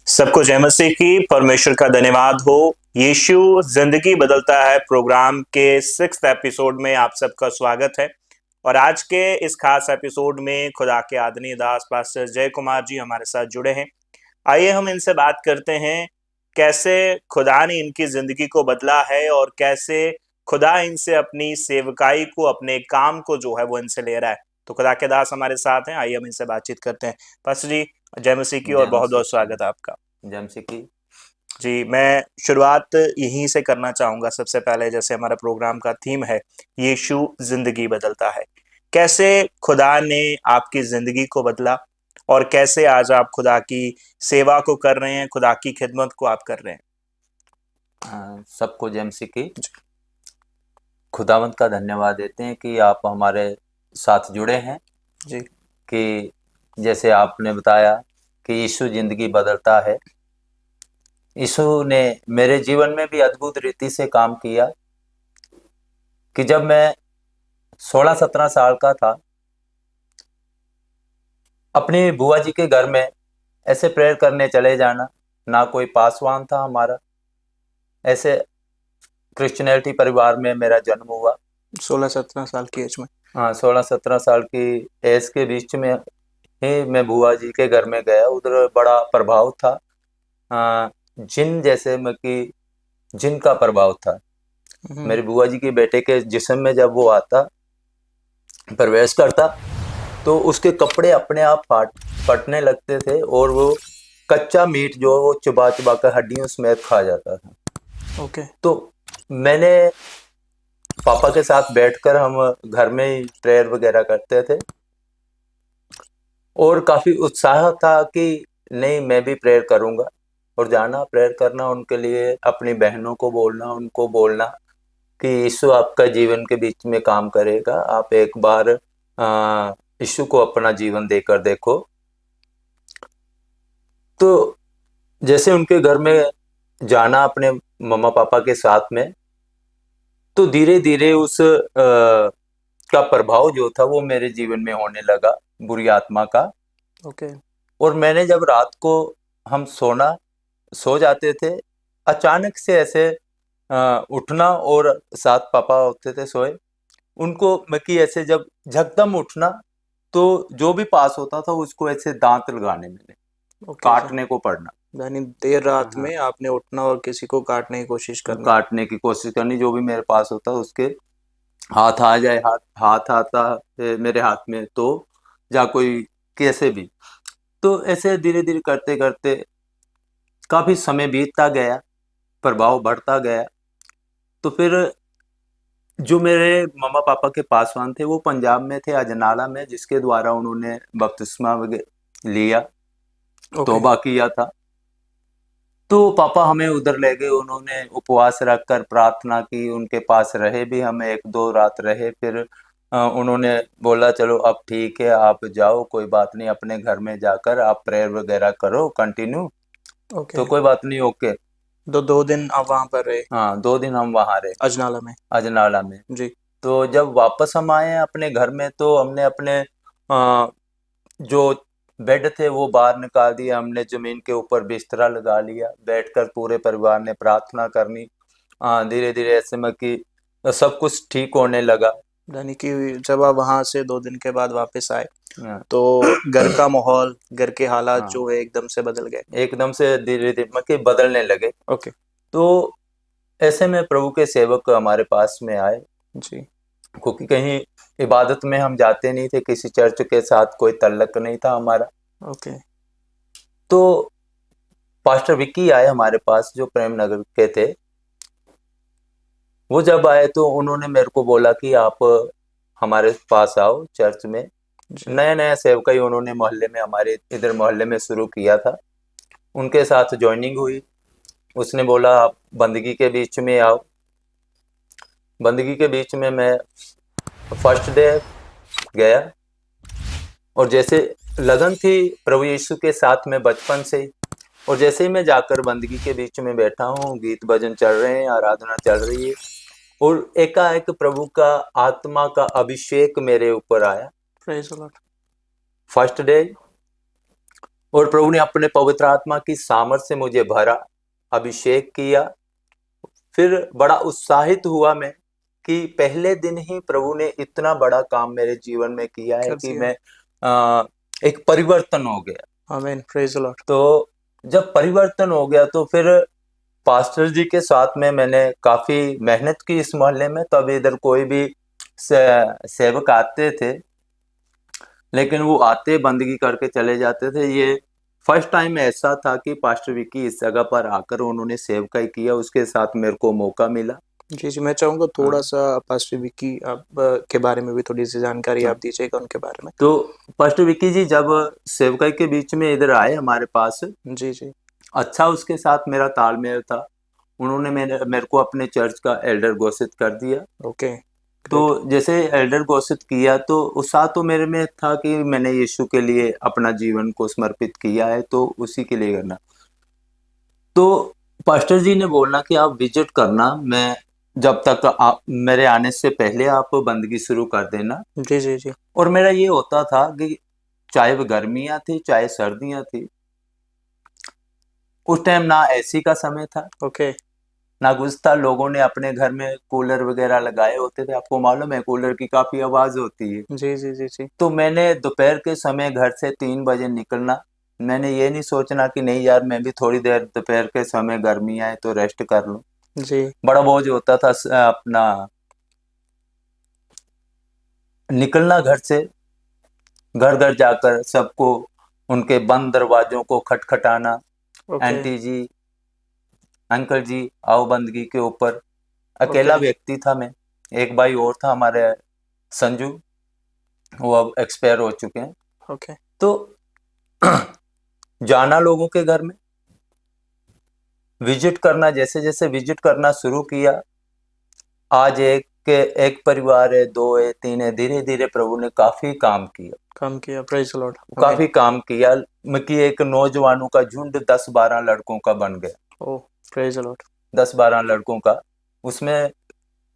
सबको जय मसीह की। परमेश्वर का धन्यवाद हो। यीशु जिंदगी बदलता है प्रोग्राम के 6th एपिसोड में आप सबका स्वागत है। और आज के इस खास एपिसोड में खुदा के आदरणीय दास पास्टर जय कुमार जी हमारे साथ जुड़े हैं। आइए हम इनसे बात करते हैं कैसे खुदा ने इनकी जिंदगी को बदला है और कैसे खुदा इनसे अपनी सेवकाई को, अपने काम को जो है वो इनसे ले रहा है। तो खुदा के दास हमारे साथ हैं, आइए हम इनसे बातचीत करते हैं। पास्टर जी, जय मसीह की और जय बहुत मसीह बहुत स्वागत है आपका। जय मसीह की। जी, मैं शुरुआत यहीं से करना चाहूंगा। सबसे पहले जैसे हमारा प्रोग्राम का थीम है यीशु जिंदगी बदलता है, कैसे खुदा ने आपकी जिंदगी को बदला और कैसे आज आप खुदा की सेवा को कर रहे हैं, खुदा की खिदमत को आप कर रहे हैं। सबको जय मसीह की। जी। खुदावंत का धन्यवाद देते हैं कि आप हमारे साथ जुड़े हैं। जी। कि जैसे आपने बताया कि यीशु जिंदगी बदलता है। यीशु ने मेरे जीवन में भी अद्भुत रीति से काम किया कि जब मैं 16-17 साल का था, अपनी बुआ जी के घर में ऐसे प्रेयर करने चले जाना। ना कोई पासवान था हमारा, ऐसे क्रिश्चियनिटी परिवार में मेरा जन्म हुआ। 16-17 साल की एज में। हाँ, 16-17 साल की एज के बीच में ही मैं बुआ जी के घर में गया। उधर बड़ा प्रभाव था, जिन जैसे में कि जिन का प्रभाव था। हम्म। मेरी बुआ जी के बेटे के जिस्म में जब वो आता, प्रवेश करता, तो उसके कपड़े अपने आप फटने लगते थे और वो कच्चा मीट जो वो चबा चबा कर हड्डियों समेत खा जाता था। ओके। तो मैंने पापा के साथ बैठकर हम घर में ही प्रेयर वगैरह करते थे और काफी उत्साह था कि नहीं, मैं भी प्रेयर करूंगा। और जाना प्रेयर करना, उनके लिए अपनी बहनों को बोलना, उनको बोलना कि यीशु आपका जीवन के बीच में काम करेगा, आप एक बार यीशु को अपना जीवन देकर देखो। तो जैसे उनके घर में जाना अपने मम्मा पापा के साथ में, तो धीरे धीरे उस का प्रभाव जो था वो मेरे जीवन में होने लगा, बुरी आत्मा का। ओके। और मैंने जब रात को हम सो जाते थे, अचानक से ऐसे उठना, और साथ पापा होते थे सोए, उनको मैं कि ऐसे जब झकदम उठना, तो जो भी पास होता था उसको ऐसे दांत लगाने मिले, ओके सर। काटने को पड़ना। यानी देर रात हाँ, में आपने उठना और किसी को काटने की कोशिश करना। काटने की कोशिश करनी, जो भी मेरे पास होता उसके हाथ आ जाए, हाथ आता मेरे हाथ में तो, या कोई कैसे भी। तो ऐसे धीरे धीरे करते करते काफी समय बीतता गया, प्रभाव बढ़ता गया। तो फिर जो मेरे मम्मा पापा के पासवान थे वो पंजाब में थे, अजनाला में, जिसके द्वारा उन्होंने बपतिस्मा लिया, ओके। तौबा किया था। तो पापा हमें उधर ले गए, उन्होंने उपवास रखकर प्रार्थना की, उनके पास रहे भी, हम 1-2 रात रहे। फिर उन्होंने बोला चलो अब ठीक है, आप जाओ, कोई बात नहीं, अपने घर में जाकर आप प्रेयर वगैरह करो कंटिन्यू। ओके। तो कोई बात नहीं, ओके। 2 दिन आप वहां पर रहे हाँ, 2 दिन हम वहाँ रहे, अजनाला में। अजनाला में। जी। तो जब वापस हम आए अपने घर में, तो हमने अपने जो बेड थे वो बाहर निकाल दिया, हमने जमीन के ऊपर बिस्तरा लगा लिया, बैठकर पूरे परिवार ने प्रार्थना करनी। धीरे धीरे ऐसे में कि सब कुछ ठीक होने लगा। यानी कि जब आप वहां से 2 दिन के बाद वापस आए हाँ, तो घर का माहौल, घर के हालात हाँ, जो है एकदम से बदल गए। एकदम से धीरे धीरे में कि बदलने लगे। ओके। तो ऐसे में प्रभु के सेवक हमारे पास में आए, जी। क्योंकि कहीं इबादत में हम जाते नहीं थे, किसी चर्च के साथ कोई तल्लक नहीं था हमारा। ओके। तो पास्टर विक्की आए हमारे पास, जो प्रेम नगर के थे। वो जब आए तो उन्होंने मेरे को बोला कि आप हमारे पास आओ चर्च में। जी। नया नया सेवकाई उन्होंने मोहल्ले में, हमारे इधर मोहल्ले में शुरू किया था। उनके साथ ज्वाइनिंग हुई। उसने बोला आप बंदगी के बीच में आओ। बंदगी के बीच में मैं फर्स्ट डे गया, और जैसे लगन थी प्रभु यीशु के साथ में बचपन से ही। और जैसे ही मैं जाकर बंदगी के बीच में बैठा हूँ, गीत भजन चल रहे हैं, आराधना चल रही है, और एकाएक प्रभु का आत्मा का अभिषेक मेरे ऊपर आया। Praise the Lord. First day और प्रभु ने अपने पवित्र आत्मा की सामर्थ से मुझे भरा, अभिषेक किया। फिर बड़ा उत्साहित हुआ मैं कि पहले दिन ही प्रभु ने इतना बड़ा काम मेरे जीवन में किया है कर कि दिया। मैं एक परिवर्तन हो गया। आमीन, प्रेज द लॉर्ड। तो जब परिवर्तन हो गया तो फिर पास्टर जी के साथ में मैंने काफी मेहनत की इस मोहल्ले में। तब इधर कोई भी सेवक आते थे, लेकिन वो आते बंदगी करके चले जाते थे। ये फर्स्ट टाइम ऐसा था कि पास्टर विकी इस जगह पर आकर उन्होंने सेवकाई किया, उसके साथ मेरे को मौका मिला। जी जी, मैं चाहूंगा थोड़ा हाँ, सा पास्टर विकी आप के बारे में भी थोड़ी सी जानकारी हाँ। आप दीजिएगा उनके बारे में। तो पास्टर विकी जी जब सेवकाई के बीच में इधर आए हमारे पास, जी जी। अच्छा उसके साथ मेरा तालमेल था। उन्होंने मेरे को अपने चर्च का एल्डर घोषित कर दिया। ओके, तो ग्रेट। जैसे एल्डर घोषित किया तो उत्साह तो मेरे में था कि मैंने यीशु के लिए अपना जीवन को समर्पित किया है, तो उसी के लिए करना। तो पास्टर जी ने बोला कि आप विजिट करना, मैं जब तक आप मेरे आने से पहले आप बंदगी शुरू कर देना। जी जी जी। और मेरा ये होता था कि चाहे वो गर्मियां थी चाहे सर्दियां थी, उस टाइम ना एसी का समय था ओके। ना कुछ था। लोगों ने अपने घर में कूलर वगैरह लगाए होते थे, आपको मालूम है कूलर की काफी आवाज होती है। जी जी जी जी। तो मैंने दोपहर के समय घर से 3 बजे निकलना। मैंने ये नहीं सोचना कि नहीं यार मैं भी थोड़ी देर दोपहर के समय गर्मी आए तो रेस्ट कर लूं। जी। बड़ा बोझ होता था अपना निकलना घर से, घर घर जाकर सबको उनके बंद दरवाजों को खटखटाना, ओके। आंटी जी अंकल जी आओ बंदगी के ऊपर। अकेला ओके। व्यक्ति था मैं, एक भाई और था हमारे संजू, वो अब एक्सपायर हो चुके हैं। ओके। तो जाना लोगों के घर में, विजिट करना, जैसे जैसे विजिट करना शुरू किया, आज एक परिवार है, दो है, तीन है, धीरे धीरे प्रभु ने काफी काम किया, काम किया, प्रेज द लॉर्ड। आमीन। काफी काम किया। कि एक नौजवानों का झुंड 10-12 लड़कों का बन गया, ओ, प्रेज द लॉर्ड। 10-12 लड़कों का। उसमें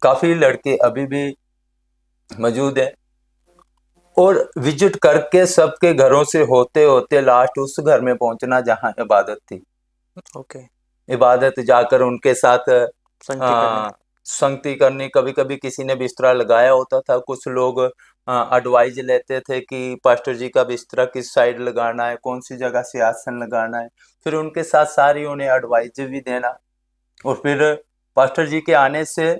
काफी लड़के अभी भी मौजूद है। और विजिट करके सबके घरों से होते होते लास्ट उस घर में पहुंचना जहां इबादत थी। ओके। इबादत जाकर उनके साथ संगति करने। संगति करनी। कभी कभी किसी ने बिस्तरा लगाया होता था, कुछ लोग एडवाइज लेते थे कि पास्टर जी का बिस्तरा किस साइड लगाना है, कौन सी जगह से आसन लगाना है। फिर उनके साथ सारी उन्हें एडवाइज भी देना। और फिर पास्टर जी के आने से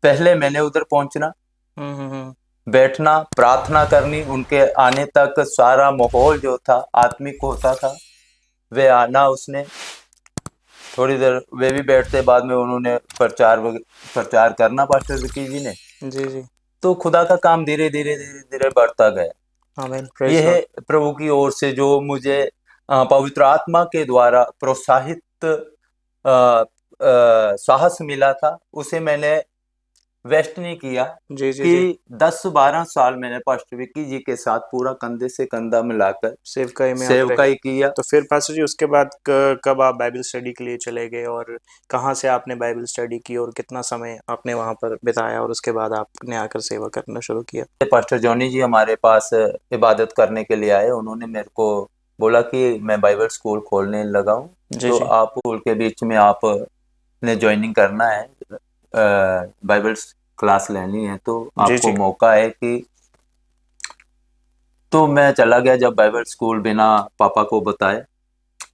पहले मैंने उधर पहुंचना, हम्म। बैठना, प्रार्थना करनी। उनके आने तक सारा माहौल जो था आत्मिक होता था। वे आना, उसने थोड़ी देर वे भी बैठते, बाद में उन्होंने प्रचार करना पास्टर विकी जी ने। जी जी। तो खुदा का काम धीरे धीरे धीरे धीरे बढ़ता गया। आमीन, ये प्रेज है लॉर्ड। प्रभु की ओर से जो मुझे पवित्र आत्मा के द्वारा प्रोत्साहित साहस मिला था, उसे मैंने वेस्ट नहीं किया। जी जी जी। कि 10-12 साल मैंने पास्टर विक्की जी के साथ पूरा कंधे से कंधा मिलाकर सेवकाई में आप रहे। सेवकाई किया। तो फिर पास्टर जी उसके बाद कब आप बाइबल स्टडी के लिए चले गए, और कहाँ से आपने बाइबल स्टडी की, और कितना समय आपने वहाँ पर बिताया, और उसके बाद आपने आकर सेवा करना शुरू किया? पास्टर जॉनी जी हमारे पास इबादत करने के लिए आए। उन्होंने मेरे को बोला कि मैं बाइबल स्कूल खोलने लगा हूँ, जी तो जी। आप स्कूल के बीच में आपने ज्वाइनिंग करना है, बाइबल क्लास लेनी है, तो जी आपको जी। मौका है कि। तो मैं चला गया जब बाइबल स्कूल, बिना पापा को बताए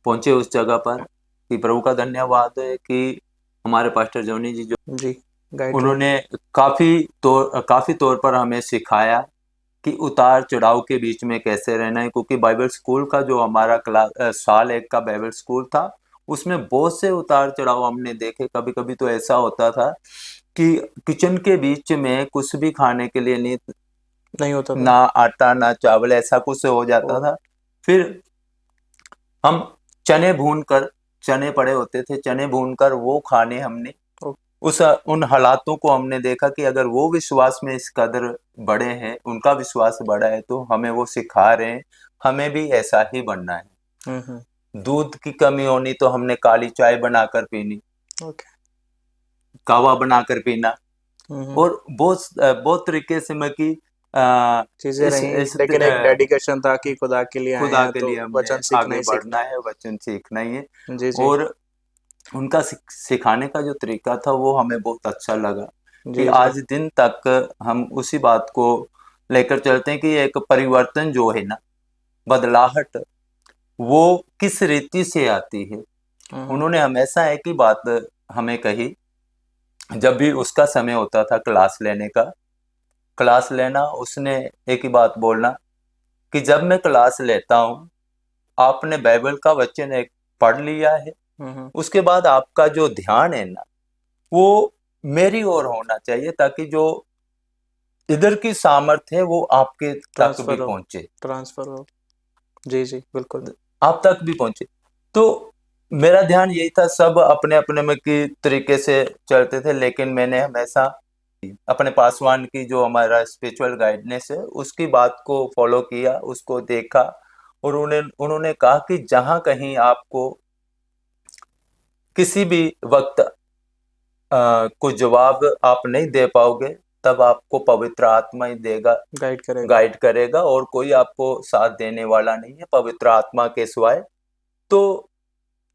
पहुंचे उस जगह पर। कि प्रभु का धन्यवाद है कि हमारे पास्टर जॉनी जी जो जी, गाइड रहे। उन्होंने काफी तौर पर हमें सिखाया कि उतार चढ़ाव के बीच में कैसे रहना है। क्योंकि बाइबल स्कूल का जो हमारा साल एक का बाइबल स्कूल था, उसमें बहुत से उतार चढ़ाव हमने देखे। कभी कभी तो ऐसा होता था कि किचन के बीच में कुछ भी खाने के लिए नहीं, नहीं होता ना था। आटा ना चावल, ऐसा कुछ हो ओ। जाता था। फिर हम चने भून कर, चने पड़े होते थे, चने भून कर वो खाने हमने। ओ। उस उन हालातों को हमने देखा कि अगर वो विश्वास में इस कदर बड़े हैं, उनका विश्वास बड़ा है, तो हमें वो सिखा रहे हैं, हमें भी ऐसा ही बनना है। हम्म। दूध की कमी होनी तो हमने काली चाय बनाकर पीनी, ओके। कावा बनाकर पीना। हम्म। और बहुत बहुत तरीके से मैं कि चीजें रही, इस लेकिन एक डेडिकेशन था कि खुदा के लिए आए खुदा हैं के तो लिए हमने वचन सीखना आगे ही सीखना बढ़ना है, वचन सीखना ही है। है। जी जी। और उनका सिखाने का जो तरीका था वो हमें बहुत अच्छा लगा, कि जी जी। आज दिन तक हम उसी बात को लेकर चलते हैं कि एक परिवर्तन जो है ना, बदलाहट, वो किस रीति से आती है। हम्म। उन्होंने हमेशा एक ही बात हमें कही, जब भी उसका समय होता था क्लास लेने का, क्लास लेना, उसने एक ही बात बोलना कि जब मैं क्लास लेता हूँ, आपने बाइबल का वचन एक पढ़ लिया है, हम्म। उसके बाद आपका जो ध्यान है ना, वो मेरी ओर होना चाहिए, ताकि जो इधर की सामर्थ्य है वो आपके तक भी ट्रांसफर हो। पहुंचे, ट्रांसफर हो। जी जी बिल्कुल। आप तक भी पहुंचे। तो मेरा ध्यान यही था, सब अपने अपने में की तरीके से चलते थे, लेकिन मैंने हमेशा अपने पासवान की जो हमारा स्पिरिचुअल गाइडनेस है उसकी बात को फॉलो किया, उसको देखा। और उन्होंने कहा कि जहां कहीं आपको किसी भी वक्त कोई जवाब आप नहीं दे पाओगे, तब आपको पवित्र आत्मा ही देगा, गाइड करेगा। गाइड करेगा, और कोई आपको साथ देने वाला नहीं है पवित्र आत्मा के सिवाय। तो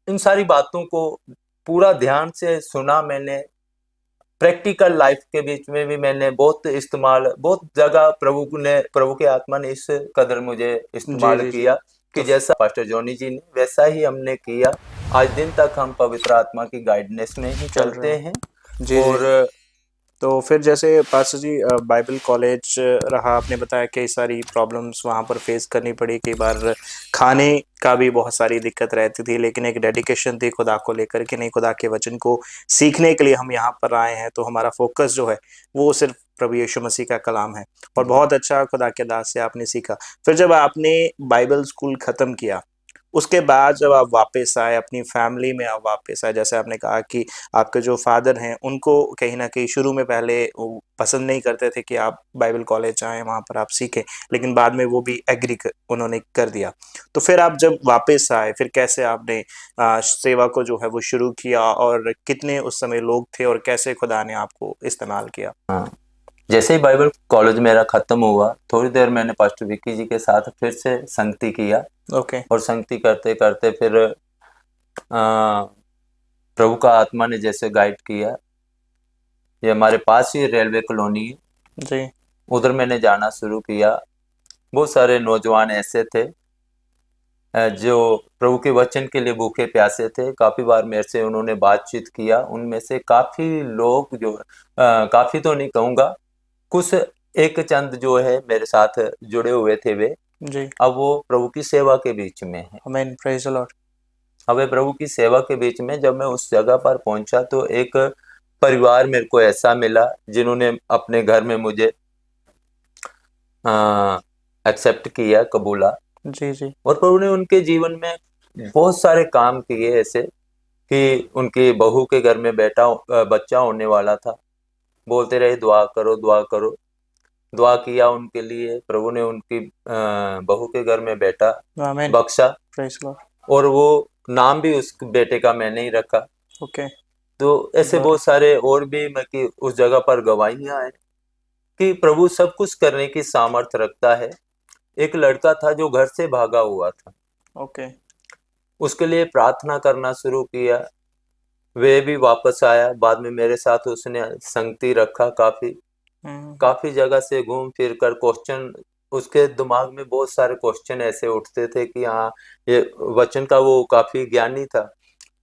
इन सारी बातों को पूरा ध्यान से सुना मैंने। प्रैक्टिकल लाइफ के बीच में भी मैंने बहुत इस्तेमाल, बहुत जगह प्रभु के आत्मा ने इस कदर मुझे जी इस्तेमाल जी जी। किया कि तो जैसा पास्टर जॉनी जी ने, वैसा ही हमने किया। आज दिन तक हम पवित्र आत्मा की गाइडेंस में ही चल रहे चलते हैं। हैं। जी जी। और तो फिर जैसे पास्टर जी बाइबल कॉलेज रहा, आपने बताया कई सारी प्रॉब्लम्स वहाँ पर फेस करनी पड़ी, कई बार खाने का भी बहुत सारी दिक्कत रहती थी, लेकिन एक डेडिकेशन थी खुदा को लेकर कि नहीं, खुदा के वचन को सीखने के लिए हम यहाँ पर आए हैं, तो हमारा फोकस जो है वो सिर्फ प्रभु यीशु मसीह का कलाम है। और बहुत अच्छा खुदा के दास से आपने सीखा। फिर जब आपने बाइबल स्कूल खत्म किया, उसके बाद जब आप वापस आए अपनी फैमिली में, आप वापस आए, जैसे आपने कहा कि आपके जो फादर हैं उनको कहीं ना कहीं शुरू में पहले वो पसंद नहीं करते थे कि आप बाइबल कॉलेज आए, वहाँ पर आप सीखें, लेकिन बाद में वो भी एग्री उन्होंने कर दिया। तो फिर आप जब वापस आए, फिर कैसे आपने सेवा को जो है वो शुरू किया, और कितने उस समय लोग थे, और कैसे खुदा ने आपको इस्तेमाल किया? हाँ, जैसे ही बाइबल कॉलेज मेरा खत्म हुआ, थोड़ी देर मैंने पास्टर विक्की जी के साथ फिर से संगति किया। ओके। और संगति करते करते फिर प्रभु का आत्मा ने जैसे गाइड किया, ये हमारे पास ही रेलवे कॉलोनी है, जी उधर मैंने जाना शुरू किया। बहुत सारे नौजवान ऐसे थे जो प्रभु के वचन के लिए भूखे प्यासे थे। काफी बार मेरे से उन्होंने बातचीत किया। उनमें से काफी लोग जो काफी तो नहीं कहूँगा, कुछ एक चंद जो है मेरे साथ जुड़े हुए थे, वे जी। अब वो प्रभु की सेवा के बीच में है। आमीन, प्रेज द लॉर्ड। अब वे प्रभु की सेवा के बीच में, जब मैं उस जगह पर पहुंचा तो एक परिवार मेरे को ऐसा मिला जिन्होंने अपने घर में मुझे एक्सेप्ट किया, कबूला। जी जी। और प्रभु ने उनके जीवन में बहुत सारे काम किए ऐसे कि उनकी बहू के घर में बच्चा होने वाला था। बोलते रहे दुआ करो दुआ करो, दुआ किया उनके लिए। प्रभु ने उनकी बहू के घर में बेटा आमीन, बख्शा, प्रेज द लॉर्ड। और वो नाम भी उस बेटे का मैंने ही रखा। ओके। तो ऐसे गॉट बहुत सारे और भी मैं कि उस जगह पर गवाहियां हैं कि प्रभु सब कुछ करने की सामर्थ रखता है। एक लड़का था जो घर से भागा हुआ था, ओके। उसके लिए प्रार्थना करना शुरू किया, वे भी वापस आया। बाद में मेरे साथ उसने संगति रखा, काफी हम्म। काफी जगह से घूम फिर कर क्वेश्चन, उसके दिमाग में बहुत सारे क्वेश्चन ऐसे उठते थे कि हाँ, ये वचन का वो काफी ज्ञानी था।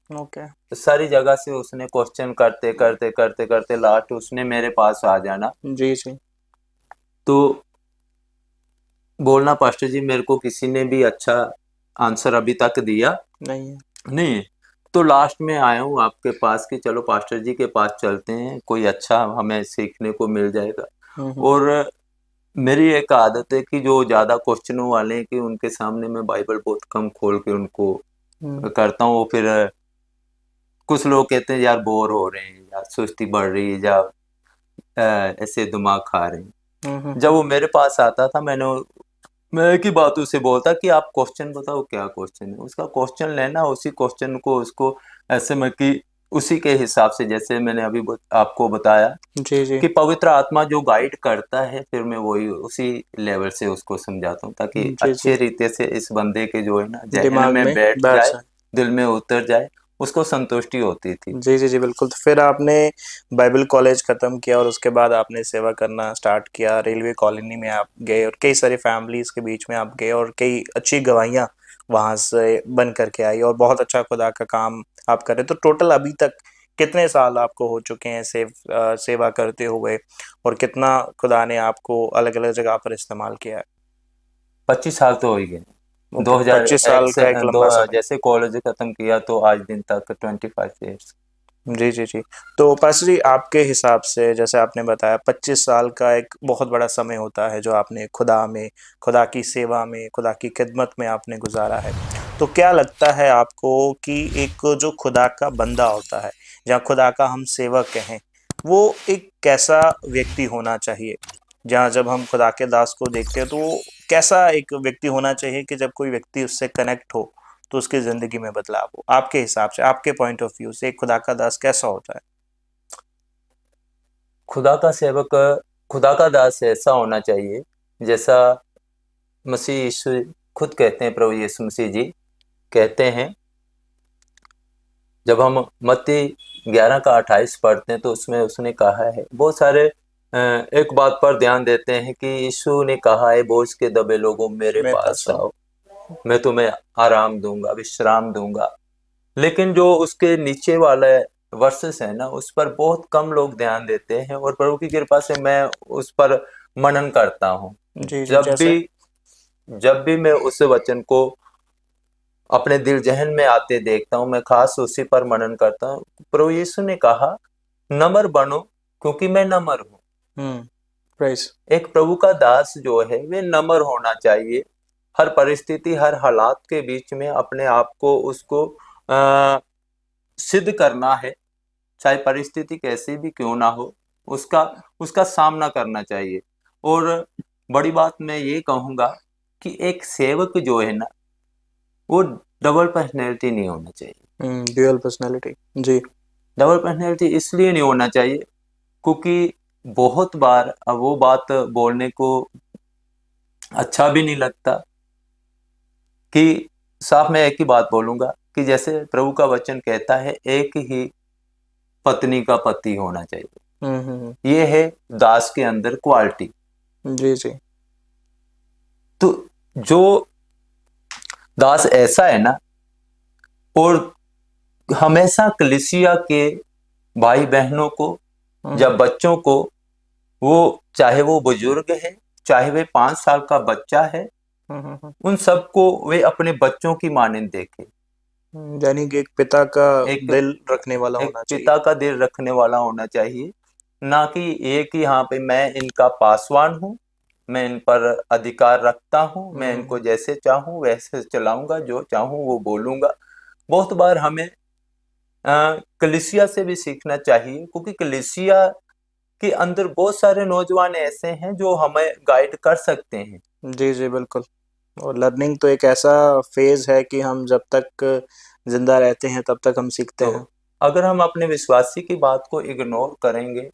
ओके। सारी जगह से उसने क्वेश्चन करते करते करते करते लास्ट उसने मेरे पास आ जाना। जी जी। तो बोलना, पास्टर जी मेरे को किसी ने भी अच्छा आंसर अभी तक दिया नहीं है। नहीं, तो लास्ट में आया हूँ आपके पास कि चलो पास्टर जी के पास चलते हैं, कोई अच्छा हमें सीखने को मिल जाएगा। हम्म। और मेरी एक आदत है कि जो ज्यादा क्वेश्चनों वाले हैं कि उनके सामने मैं बाइबल बहुत कम खोल के उनको हम्म। करता हूँ। वो फिर कुछ लोग कहते हैं यार बोर हो रहे हैं, यार सुस्ती बढ़ रही है, या ऐसे दिमाग खा रहे हैं। जब वो मेरे पास आता था, मैं एक ही बात उसे बोलता कि आप क्वेश्चन बताओ, क्या क्वेश्चन है। उसका क्वेश्चन लेना, उसी क्वेश्चन को उसको ऐसे में कि उसी के हिसाब से, जैसे मैंने अभी आपको बताया जी जी कि पवित्र आत्मा जो गाइड करता है, फिर मैं वही उसी लेवल से उसको समझाता हूँ, ताकि जी जी अच्छे रीते से इस बंदे के जो है ना जहन दिमाग में में बैठ बैठ जाए, जाए। दिल में उतर जाए, उसको संतुष्टि होती थी। जी जी जी बिल्कुल। तो फिर आपने बाइबल कॉलेज खत्म किया और उसके बाद आपने सेवा करना स्टार्ट किया, रेलवे कॉलोनी में आप गए और कई सारी फैमिलीज के बीच में आप गए और कई अच्छी गवाहियां वहां से बन करके आई और बहुत अच्छा खुदा का काम आप कर रहे। तो टोटल अभी तक कितने साल आपको हो चुके हैं सेवा करते हुए, और कितना खुदा ने आपको अलग अलग जगह पर इस्तेमाल किया है? 25 साल तो हो ही गए। ओके, 2001 25 साल से का एक लंबा समय। जैसे कॉलेज खत्म किया तो आज दिन तक 25 ईयर्स। जी जी जी। तो पास्टर जी, आपके हिसाब से जैसे आपने बताया 25 साल का एक बहुत बड़ा समय होता है जो आपने खुदा में, खुदा की सेवा में, खुदा की खिदमत में आपने गुजारा है। तो क्या लगता है आपको कि एक जो खुदा का बंदा होता है, जहाँ खुदा का हम सेवक कहें, वो एक कैसा व्यक्ति होना चाहिए? जहाँ जब हम खुदा के दास को देखते हैं तो वो कैसा एक व्यक्ति होना चाहिए कि जब कोई व्यक्ति उससे कनेक्ट हो तो उसकी जिंदगी में बदलाव हो? आपके हिसाब से, आपके पॉइंट ऑफ व्यू से एक खुदा का दास कैसा होता है? खुदा का सेवक, खुदा का दास ऐसा होना चाहिए जैसा मसीह यीशु खुद कहते हैं, प्रभु यीशु मसीह जी कहते हैं। जब हम मत्ती 11 का 28 पढ़ते हैं तो उसमें उसने कहा है बहुत सारे, एक बात पर ध्यान देते हैं कि यीशु ने कहा है, बोझ के दबे लोगों मेरे मेरे पास पास आओ। आओ, मैं तुम्हें आराम दूंगा, विश्राम दूंगा। लेकिन जो उसके नीचे वाला वर्सेस है ना, उस पर बहुत कम लोग ध्यान देते हैं, और प्रभु की कृपा से मैं उस पर मनन करता हूँ। जी जी, जब जैसे? भी जब भी मैं उस वचन को अपने दिल जहन में आते देखता हूँ, मैं खास उसी पर मनन करता हूँ। प्रभु यीशु ने कहा, नम्र बनो क्योंकि मैं नम्र हूँ। प्राइस। एक प्रभु का दास जो है वे नम्र होना चाहिए। हर परिस्थिति, हर हालात के बीच में अपने आप को उसको आ, सिद्ध करना है, चाहे परिस्थिति कैसी भी क्यों ना हो, उसका उसका सामना करना चाहिए। और बड़ी बात मैं ये कहूंगा कि एक सेवक जो है ना, वो डबल पर्सनैलिटी नहीं होना चाहिए। Dual personality. जी। डबल पर्सनैलिटी इसलिए नहीं होना चाहिए क्योंकि बहुत बार अब वो बात बोलने को अच्छा भी नहीं लगता कि साफ मैं एक ही बात बोलूंगा कि जैसे प्रभु का वचन कहता है, एक ही पत्नी का पति होना चाहिए। ये है दास के अंदर क्वालिटी। जी जी तो जो दास ऐसा है ना, और हमेशा कलीसिया के भाई बहनों को या बच्चों को, वो चाहे वो बुजुर्ग है, चाहे वे 5 साल का बच्चा है, उन सबको वे अपने बच्चों की मानंद देखे। यानी कि एक पिता का एक दिल रखने वाला एक होना चाहिए। पिता का दिल रखने वाला होना चाहिए, ना कि ये कि हाँ पे मैं इनका पासवान हूँ, मैं इन पर अधिकार रखता हूँ, मैं इनको जैसे चाहूँ वैसे चलाऊंगा, जो चाहूँ वो बोलूंगा। बहुत बार हमें कलीसिया से भी सीखना चाहिए, क्योंकि कलीसिया के अंदर बहुत सारे नौजवान ऐसे हैं जो हमें गाइड कर सकते हैं। जी जी बिल्कुल। और लर्निंग तो एक ऐसा फेज है कि हम जब तक जिंदा रहते हैं तब तक हम सीखते तो हैं। अगर हम अपने विश्वासी की बात को इग्नोर करेंगे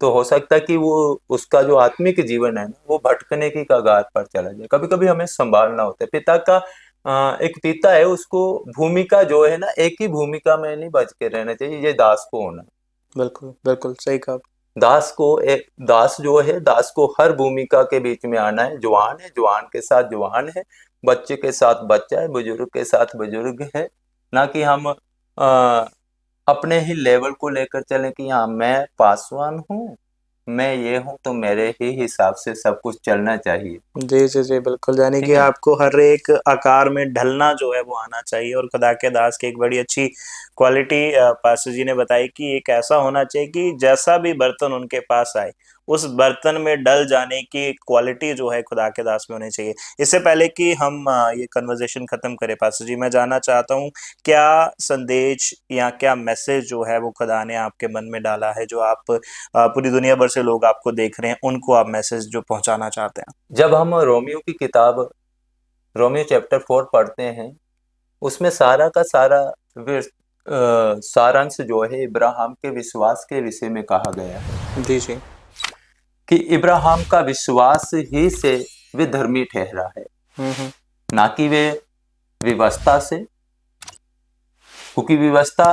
तो हो सकता है कि वो उसका जो आत्मिक जीवन है ना, वो भटकने की कगार पर चला जाए। कभी कभी हमें संभालना होता है। पिता का एक पिता है, उसको भूमिका जो है ना, एक ही भूमिका में नहीं बच के रहना चाहिए, ये दास को होना। बिल्कुल बिल्कुल सही कहा। दास को, एक दास जो है, दास को हर भूमिका के बीच में आना है। जवान के साथ जवान है, बच्चे के साथ बच्चा है, बुजुर्ग के साथ बुजुर्ग है। ना कि हम अपने ही लेवल को लेकर चलें कि हाँ मैं पासवान हूँ, मैं ये हूँ, तो मेरे ही हिसाब से सब कुछ चलना चाहिए। जी जी जी बिल्कुल। यानी कि ठीक है। आपको हर एक आकार में ढलना जो है वो आना चाहिए। और खुदा के दास की एक बड़ी अच्छी क्वालिटी पास्टर जी ने बताई कि एक ऐसा होना चाहिए कि जैसा भी बर्तन उनके पास आए उस बर्तन में डल जाने की क्वालिटी जो है खुदा के दास में होनी चाहिए। इससे पहले कि हम ये कन्वर्सेशन खत्म करें पास्टर जी, मैं जानना चाहता हूँ क्या संदेश या क्या मैसेज जो है वो खुदा ने आपके मन में डाला है, जो आप पूरी दुनिया भर से लोग आपको देख रहे हैं, उनको आप मैसेज जो पहुंचाना चाहते हैं? जब हम रोमियो की किताब, रोमियो चैप्टर 4 पढ़ते हैं, उसमें सारा का सारा सारांश जो है इब्राहिम के विश्वास के विषय में कहा गया है जी जी। कि इब्राहिम का विश्वास ही से वे धर्मी ठहरा है, ना कि वे व्यवस्था से, क्योंकि व्यवस्था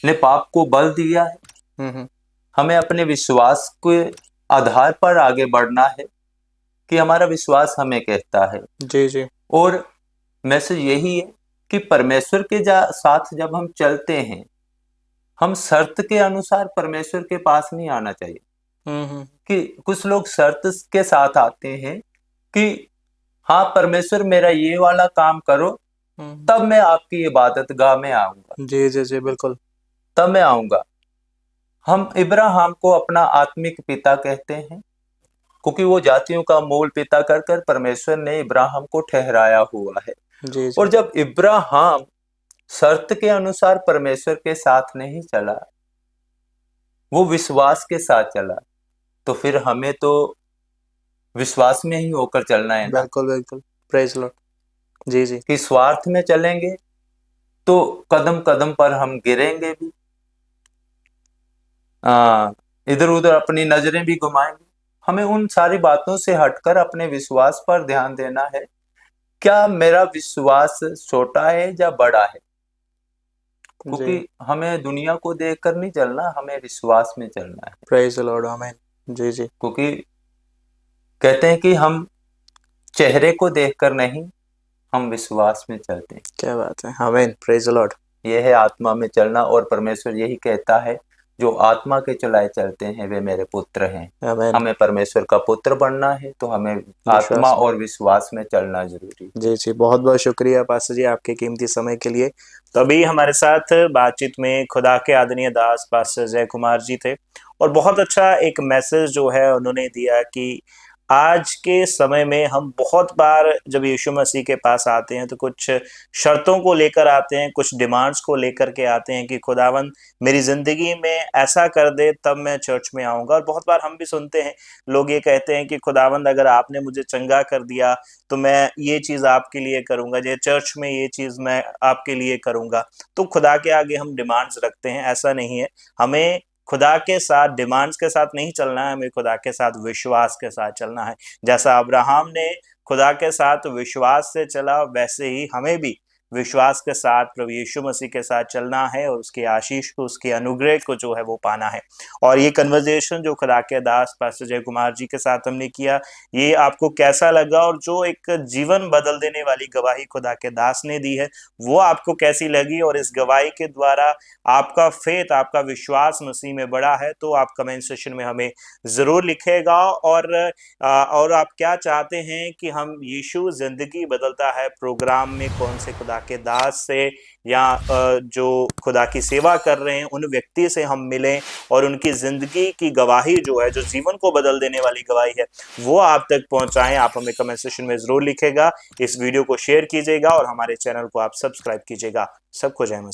ने पाप को बल दिया है। हमें अपने विश्वास के आधार पर आगे बढ़ना है कि हमारा विश्वास हमें कहता है। जी जी। और मैसेज यही है कि परमेश्वर के साथ जब हम चलते हैं, हम शर्त के अनुसार परमेश्वर के पास नहीं आना चाहिए। कि कुछ लोग शर्त के साथ आते हैं कि हाँ परमेश्वर मेरा ये वाला काम करो तब मैं आपकी इबादत गाह में आऊंगा। जी जी जी बिल्कुल। तब मैं आऊंगा। हम इब्राहिम को अपना आत्मिक पिता कहते हैं क्योंकि वो जातियों का मूल पिता कर कर परमेश्वर ने इब्राहिम को ठहराया हुआ है। जी जी। और जब इब्राहिम शर्त के अनुसार परमेश्वर के साथ नहीं चला, वो विश्वास के साथ चला, तो फिर हमें तो विश्वास में ही होकर चलना है ना। बिल्कुल बिल्कुल। Praise Lord. जी जी। कि स्वार्थ में चलेंगे तो कदम कदम पर हम गिरेंगे भी, इधर उधर अपनी नजरें भी घुमाएंगे। हमें उन सारी बातों से हटकर अपने विश्वास पर ध्यान देना है। क्या मेरा विश्वास छोटा है या बड़ा है? क्योंकि हमें दुनिया को देखकर नहीं चलना, हमें विश्वास में चलना है। प्रेज द लॉर्ड, आमीन। जी जी। क्योंकि कहते हैं कि हम चेहरे को देखकर नहीं, हम विश्वास में चलते हैं। क्या बात है, आमीन। Praise the Lord. यह है आत्मा में चलना, और परमेश्वर यही कहता है जो आत्मा के चलाए चलते हैं वे मेरे पुत्र हैं। आमीन। हमें परमेश्वर का पुत्र बनना है तो हमें आत्मा और विश्वास में चलना जरूरी है। जी जी, बहुत बहुत शुक्रिया पास्टर जी आपके कीमती समय के लिए। तो अभी हमारे साथ बातचीत में खुदा के आदरणीय दास पास्टर जय कुमार जी थे, और बहुत अच्छा एक मैसेज जो है उन्होंने दिया कि आज के समय में हम बहुत बार जब यीशु मसीह के पास आते हैं तो कुछ शर्तों को लेकर आते हैं, कुछ डिमांड्स को लेकर के आते हैं कि खुदावन मेरी जिंदगी में ऐसा कर दे तब मैं चर्च में आऊंगा। और बहुत बार हम भी सुनते हैं, लोग ये कहते हैं कि खुदावंद अगर आपने मुझे चंगा कर दिया तो मैं ये चीज आपके लिए करूंगा, ये चर्च में ये चीज मैं आपके लिए करूंगा। तो खुदा के आगे हम डिमांड्स रखते हैं, ऐसा नहीं है। हमें खुदा के साथ डिमांड्स के साथ नहीं चलना है, हमें खुदा के साथ विश्वास के साथ चलना है। जैसा अब्राहम ने खुदा के साथ विश्वास से चला, वैसे ही हमें भी विश्वास के साथ प्रभु यीशु मसीह के साथ चलना है और उसकी आशीष को, उसके अनुग्रह को जो है वो पाना है। और ये कन्वर्जेशन जो खुदा के दास पास्टर जय कुमार जी के साथ हमने किया, ये आपको कैसा लगा, और जो एक जीवन बदल देने वाली गवाही खुदा के दास ने दी है वो आपको कैसी लगी, और इस गवाही के द्वारा आपका फेथ, आपका विश्वास मसीह में बढ़ा है, तो आप कमेंट सेक्शन में हमें जरूर लिखेगा। और आप क्या चाहते हैं कि हम यीशु जिंदगी बदलता है प्रोग्राम में कौन से खुदा के दास से या जो खुदा की सेवा कर रहे हैं उन व्यक्ति से हम मिलें और उनकी जिंदगी की गवाही जो है, जो जीवन को बदल देने वाली गवाही है, वो आप तक पहुंचाएं, आप हमें कमेंट सेक्शन में जरूर लिखेगा। इस वीडियो को शेयर कीजिएगा और हमारे चैनल को आप सब्सक्राइब कीजिएगा। सबको जय मसीह।